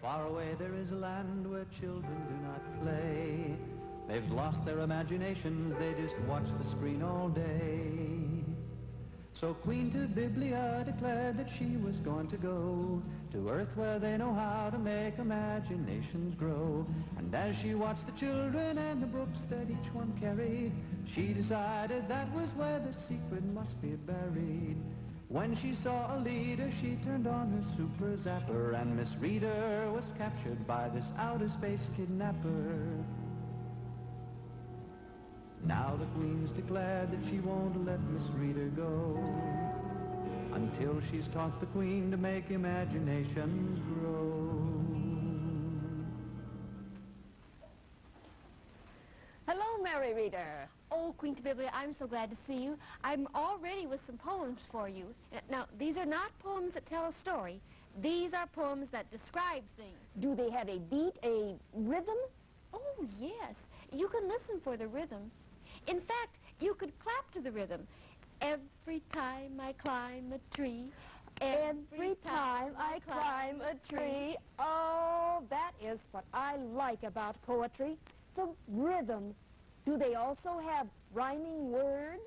Far away there is a land where children do not play. They've lost their imaginations, they just watch the screen all day. So Queen Biblia declared that she was going to go to Earth where they know how to make imaginations grow. And as she watched the children and the books that each one carried, she decided that was where the secret must be buried. When she saw a leader, she turned on her super zapper, and Miss Reader was captured by this outer space kidnapper. Now the Queen's declared that she won't let Miss Reader go until she's taught the Queen to make imaginations grow. Hello, Mary Reader. Oh, Queen Biblia, I'm so glad to see you. I'm all ready with some poems for you. Now, these are not poems that tell a story. These are poems that describe things. Do they have a beat, a rhythm? Oh, yes. You can listen for the rhythm. In fact, you could clap to the rhythm. Every time I climb a tree, Every time I climb a tree. Oh, that is what I like about poetry, the rhythm. Do they also have rhyming words?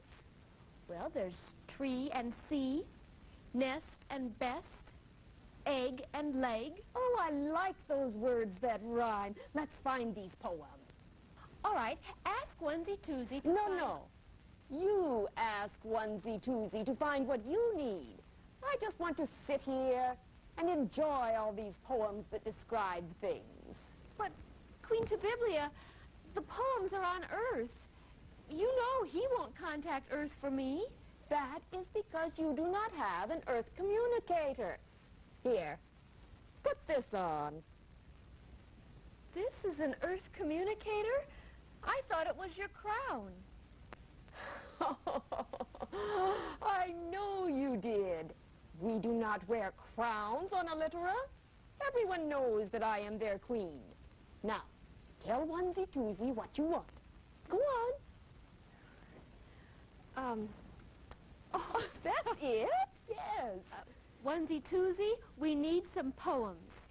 Well, there's tree and sea, nest and best, egg and leg. Oh, I like those words that rhyme. Let's find these poems. All right, ask Onesie-Twosie to find... No. You ask Onesie-Twosie to find what you need. I just want to sit here and enjoy all these poems that describe things. But, Queen Biblia, the poems are on Earth. You know he won't contact Earth for me. That is because you do not have an Earth communicator. Here, put this on. This is an Earth communicator? I thought it was your crown. I know you did. We do not wear crowns on Allitera. Everyone knows that I am their queen. Now, tell Onesie-Twosie what you want. Go on. Oh, that's it? Yes. Onesie-Twosie, we need some poems.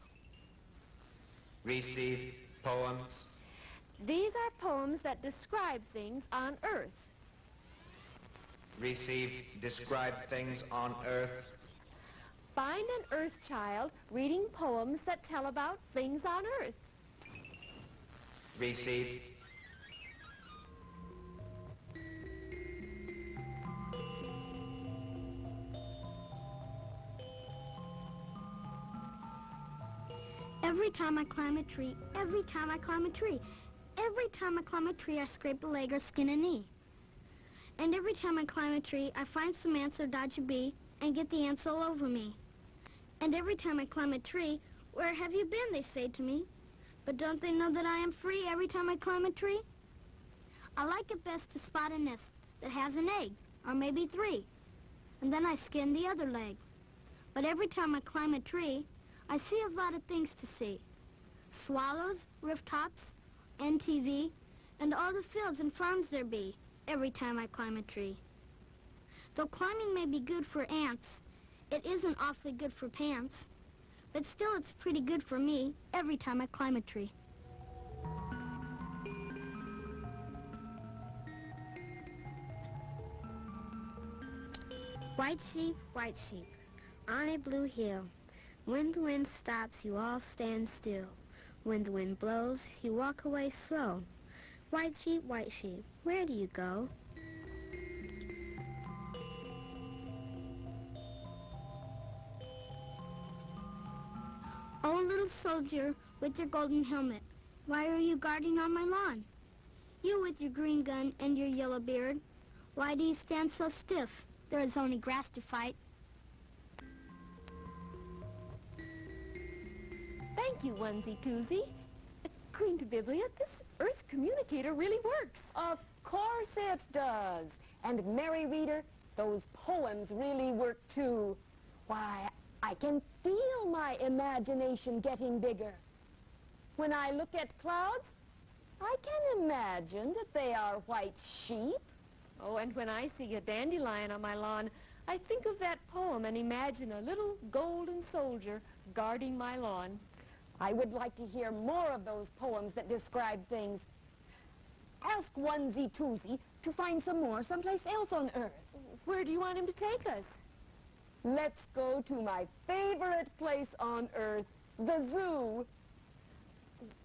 Receive poems. These are poems that describe things on Earth. Receive describe things on Earth. Find an Earth child reading poems that tell about things on Earth. Receive. Every time I climb a tree, every time I climb a tree, every time I climb a tree, I scrape a leg or skin a knee. And every time I climb a tree, I find some ants or dodge a bee and get the ants all over me. And every time I climb a tree, where have you been, they say to me. But don't they know that I am free every time I climb a tree? I like it best to spot a nest that has an egg, or maybe 3. And then I skin the other leg. But every time I climb a tree, I see a lot of things to see. Swallows, rooftops, NTV, and all the fields and farms there be every time I climb a tree. Though climbing may be good for ants, it isn't awfully good for pants. But still it's pretty good for me every time I climb a tree. White sheep, on a blue hill. When the wind stops, you all stand still. When the wind blows, you walk away slow. White sheep, where do you go? Oh, little soldier with your golden helmet, why are you guarding on my lawn? You with your green gun and your yellow beard, why do you stand so stiff? There is only grass to fight. Thank you, Onesie-Twosie. Queen Biblia, this Earth communicator really works. Of course it does. And Mary Reader, those poems really work too. Why, I can feel my imagination getting bigger. When I look at clouds, I can imagine that they are white sheep. Oh, and when I see a dandelion on my lawn, I think of that poem and imagine a little golden soldier guarding my lawn. I would like to hear more of those poems that describe things. Ask Onesie Twosie to find some more someplace else on Earth. Where do you want him to take us? Let's go to my favorite place on Earth, the zoo.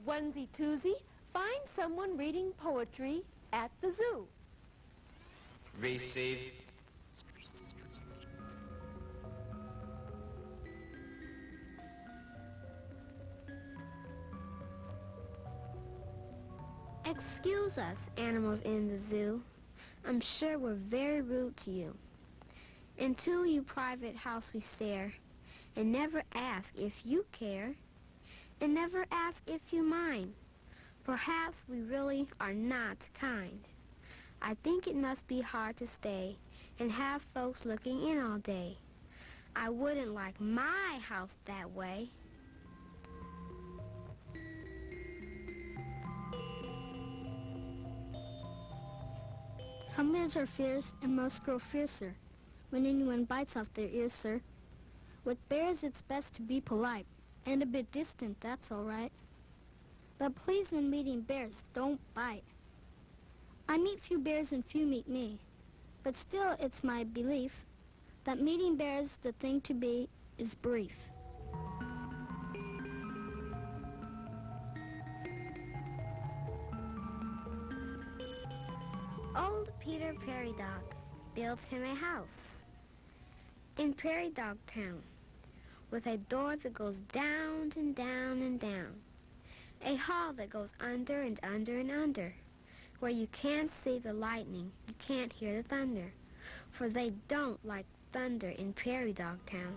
Onesie Twosie, find someone reading poetry at the zoo. Receive. Excuse us, animals in the zoo. I'm sure we're very rude to you. Into your private house we stare, and never ask if you care, and never ask if you mind. Perhaps we really are not kind. I think it must be hard to stay and have folks looking in all day. I wouldn't like my house that way. Some bears are fierce and most grow fiercer when anyone bites off their ears, sir. With bears, it's best to be polite and a bit distant, that's all right. But please, when meeting bears, don't bite. I meet few bears and few meet me, but still it's my belief that meeting bears, the thing to be is brief. Old Peter Prairie Dog built him a house in Prairie Dog Town with a door that goes down and down and down, a hall that goes under and under and under, where you can't see the lightning, you can't hear the thunder, for they don't like thunder in Prairie Dog Town.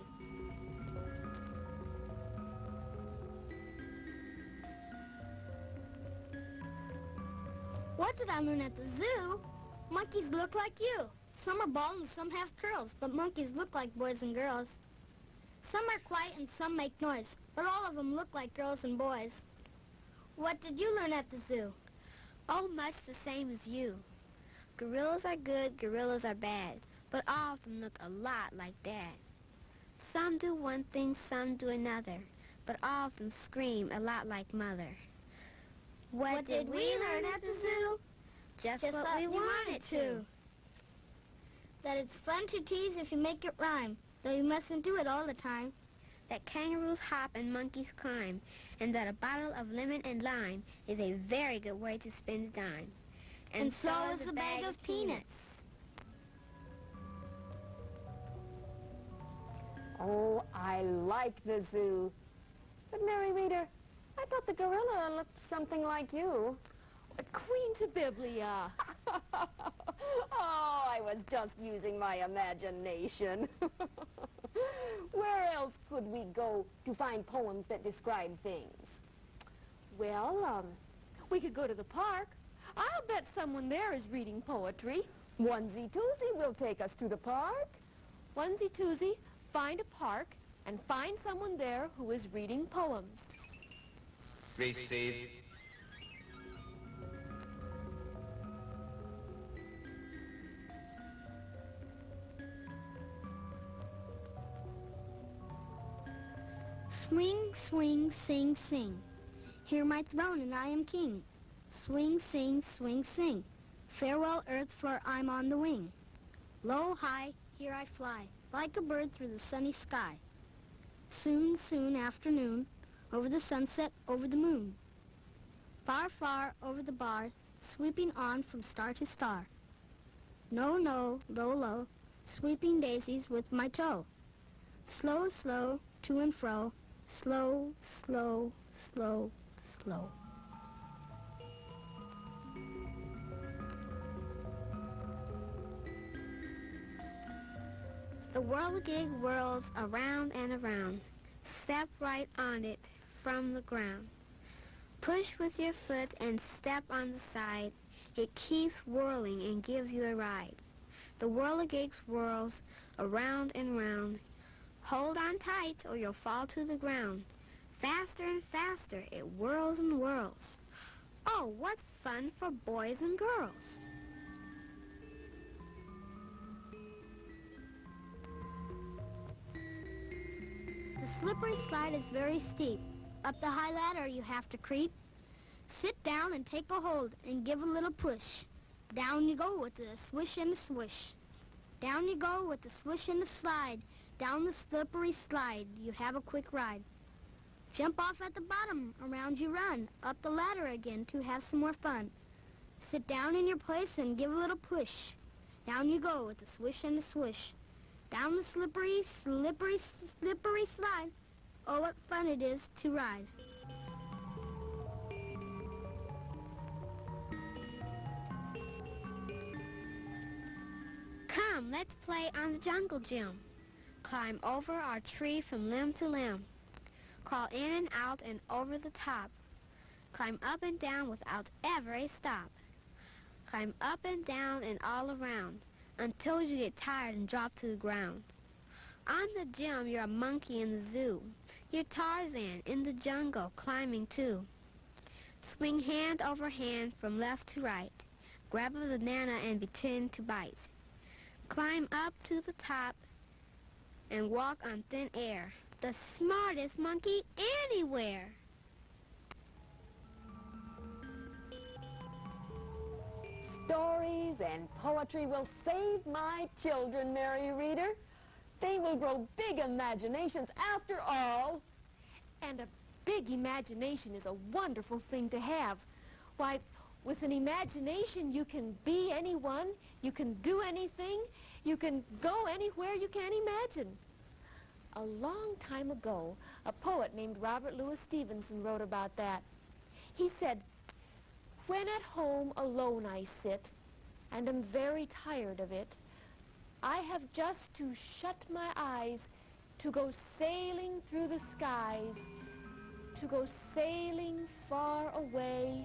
What did I learn at the zoo? Monkeys look like you. Some are bald and some have curls, but monkeys look like boys and girls. Some are quiet and some make noise, but all of them look like girls and boys. What did you learn at the zoo? Oh, much the same as you. Gorillas are good, gorillas are bad, but all of them look a lot like Dad. Some do one thing, some do another, but all of them scream a lot like Mother. What did we learn at the zoo? Just what we wanted to. That it's fun to tease if you make it rhyme, though you mustn't do it all the time. That kangaroos hop and monkeys climb, and that a bottle of lemon and lime is a very good way to spend a dime. And so is a bag of peanuts. Oh, I like the zoo. But Mary Reader, I thought the gorilla looked something like you. Queen Tibiblia. Oh, I was just using my imagination. Where else could we go to find poems that describe things? Well, we could go to the park. I'll bet someone there is reading poetry. Onesie Twosie will take us to the park. Onesie Twosie, find a park and find someone there who is reading poems. Receive. Swing, swing, sing, sing. Hear my throne and I am king. Swing, sing, swing, sing. Farewell, earth, for I'm on the wing. Low, high, here I fly, like a bird through the sunny sky. Soon, soon, afternoon, over the sunset, over the moon. Far, far, over the bar, sweeping on from star to star. No, no, low, low, sweeping daisies with my toe. Slow, slow, to and fro, slow, slow, slow, slow. The whirligig whirls around and around. Step right on it from the ground. Push with your foot and step on the side. It keeps whirling and gives you a ride. The whirligig whirls around and round. Hold on tight or you'll fall to the ground. Faster and faster it whirls and whirls. Oh, what fun for boys and girls. The slippery slide is very steep. Up the high ladder you have to creep. Sit down and take a hold and give a little push. Down you go with the swish and the swish. Down you go with the swish and the slide. Down the slippery slide, you have a quick ride. Jump off at the bottom, around you run. Up the ladder again to have some more fun. Sit down in your place and give a little push. Down you go with the swish and the swish. Down the slippery, slippery, slippery slide. Oh, what fun it is to ride. Come, let's play on the jungle gym. Climb over our tree from limb to limb. Crawl in and out and over the top. Climb up and down without ever a stop. Climb up and down and all around until you get tired and drop to the ground. On the gym, you're a monkey in the zoo. You're Tarzan in the jungle, climbing too. Swing hand over hand from left to right. Grab a banana and pretend to bite. Climb up to the top and walk on thin air. The smartest monkey anywhere. Stories and poetry will save my children, Mary Reader. They will grow big imaginations after all. And a big imagination is a wonderful thing to have. Why, with an imagination, you can be anyone, you can do anything, you can go anywhere you can imagine. A long time ago, a poet named Robert Louis Stevenson wrote about that. He said, "When at home alone I sit, and am very tired of it, I have just to shut my eyes to go sailing through the skies, to go sailing far away,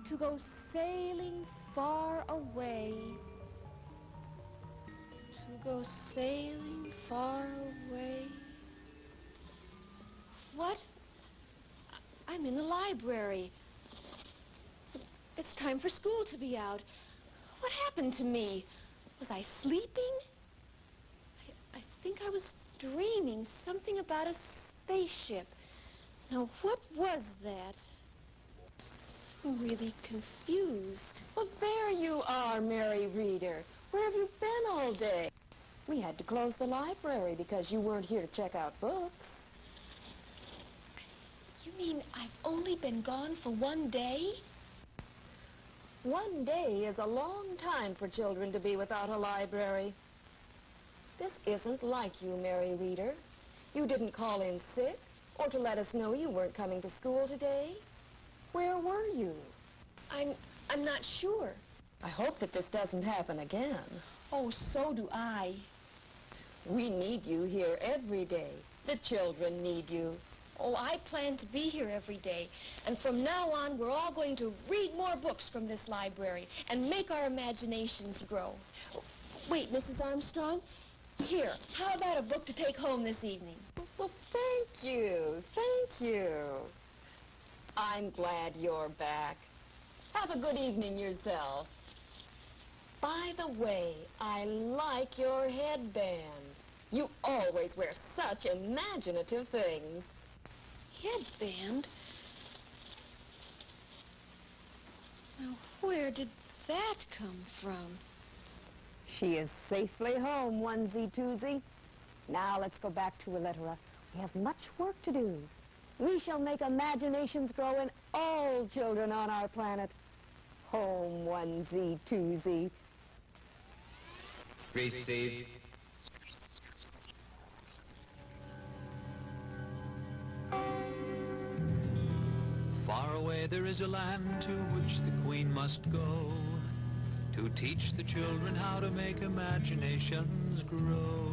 to go sailing far away, to go sailing far away." What? I'm in the library. It's time for school to be out. What happened to me? Was I sleeping? I think I was dreaming something about a spaceship. Now, what was that? I'm really confused. Well, there you are, Mary Reader. Where have you been all day? We had to close the library because you weren't here to check out books. You mean I've only been gone for one day? One day is a long time for children to be without a library. This isn't like you, Mary Reader. You didn't call in sick or to let us know you weren't coming to school today. Where were you? I'm not sure. I hope that this doesn't happen again. Oh, so do I. We need you here every day. The children need you. Oh, I plan to be here every day. And from now on, we're all going to read more books from this library and make our imaginations grow. Wait, Mrs. Armstrong. Here, how about a book to take home this evening? Well, thank you. Thank you. I'm glad you're back. Have a good evening yourself. By the way, I like your headband. You always wear such imaginative things. Headband? Now, where did that come from? She is safely home, onesie-twosie. Now let's go back to Elytra. We have much work to do. We shall make imaginations grow in all children on our planet. Home, onesie-twosie. Receive. Far away there is a land to which the queen must go to teach the children how to make imaginations grow.